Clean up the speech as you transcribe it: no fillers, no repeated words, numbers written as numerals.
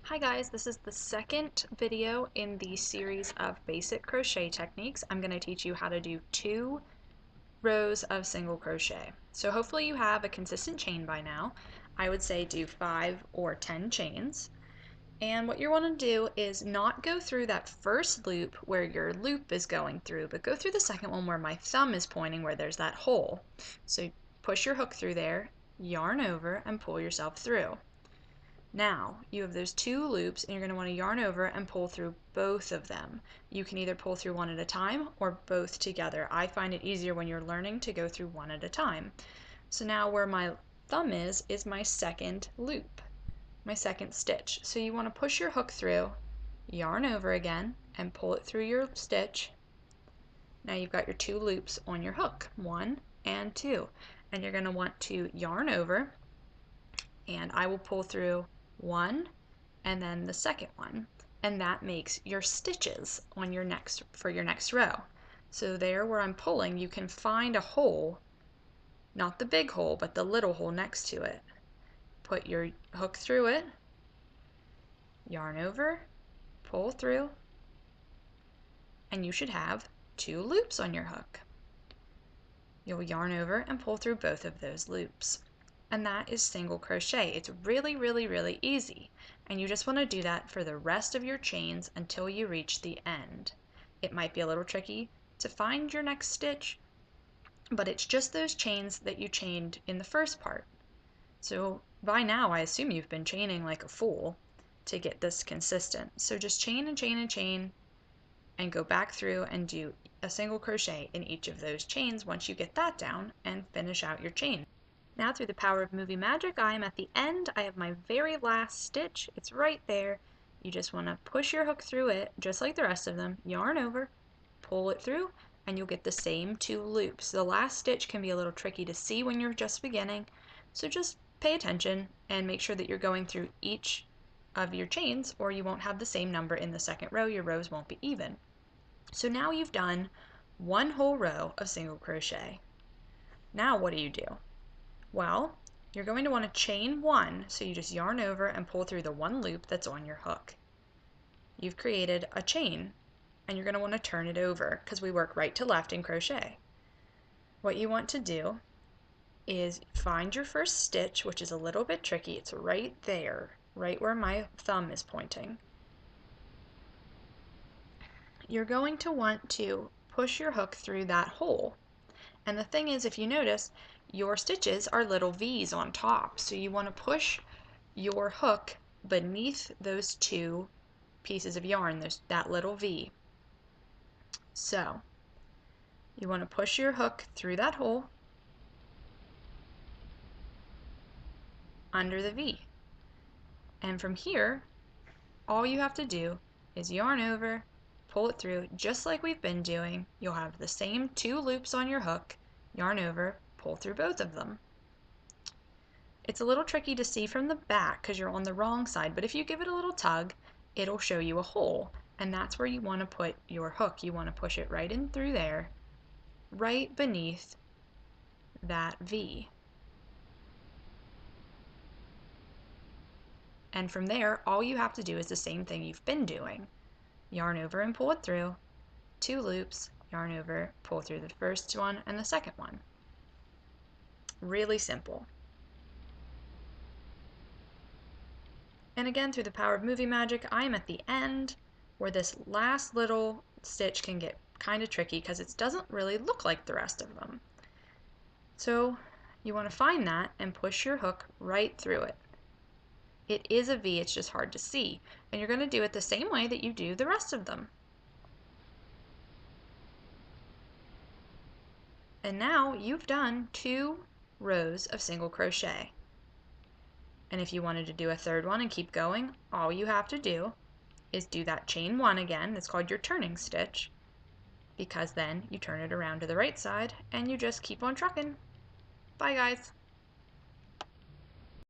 Hi guys, this is the second video in the series of basic crochet techniques. I'm going to teach you how to do 2 rows of single crochet. So hopefully you have a consistent chain by now. I would say do 5 or 10 chains. And what you want to do is not go through that first loop where your loop is going through, but go through the second one where my thumb is pointing where there's that hole. So push your hook through there, yarn over, and pull yourself through. Now, you have those 2 loops and you're going to want to yarn over and pull through both of them. You can either pull through one at a time or both together. I find it easier when you're learning to go through one at a time. So now where my thumb is my second loop, my second stitch. So you want to push your hook through, yarn over again, and pull it through your stitch. Now you've got your 2 loops on your hook, 1 and 2. And you're going to want to yarn over, and I will pull through 1 and then the second one, and that makes your stitches on your next row. So there where I'm pulling, you can find a hole, not the big hole but the little hole next to it. Put your hook through it, yarn over, pull through, and you should have 2 loops on your hook. You'll yarn over and pull through both of those loops. And that is single crochet. It's really easy, and you just want to do that for the rest of your chains until you reach the end. It might be a little tricky to find your next stitch, but it's just those chains that you chained in the first part. So by now I assume you've been chaining like a fool to get this consistent. So just chain and chain and chain and go back through and do a single crochet in each of those chains once you get that down and finish out your chain. Now through the power of movie magic, I am at the end. I have my very last stitch. It's right there. You just want to push your hook through it, just like the rest of them, yarn over, pull it through, and you'll get the same 2 loops. The last stitch can be a little tricky to see when you're just beginning, so just pay attention and make sure that you're going through each of your chains or you won't have the same number in the second row. Your rows won't be even. So now you've done 1 whole row of single crochet. Now what do? Well, you're going to want to chain 1, so you just yarn over and pull through the 1 loop that's on your hook. You've created a chain, and you're going to want to turn it over because we work right to left in crochet. What you want to do is find your first stitch, which is a little bit tricky. It's right there, right where my thumb is pointing. You're going to want to push your hook through that hole. And the thing is, if you notice, your stitches are little V's on top, so you want to push your hook beneath those 2 pieces of yarn, that little V. So you want to push your hook through that hole under the V. And from here, all you have to do is yarn over, pull it through, just like we've been doing. You'll have the same 2 loops on your hook, yarn over, pull through both of them. It's a little tricky to see from the back because you're on the wrong side, but if you give it a little tug, it'll show you a hole, and that's where you want to put your hook. You want to push it right in through there, right beneath that V. And from there, all you have to do is the same thing you've been doing. Yarn over and pull it through, 2 loops, yarn over, pull through the first one and the second one. Really simple. And again, through the power of movie magic, I am at the end where this last little stitch can get kind of tricky because it doesn't really look like the rest of them. So you want to find that and push your hook right through it. It is a V, it's just hard to see. And you're going to do it the same way that you do the rest of them. And now you've done 2 rows of single crochet. And if you wanted to do a third one and keep going, all you have to do is do that chain 1 again. It's called your turning stitch, because then you turn it around to the right side and you just keep on trucking. Bye guys.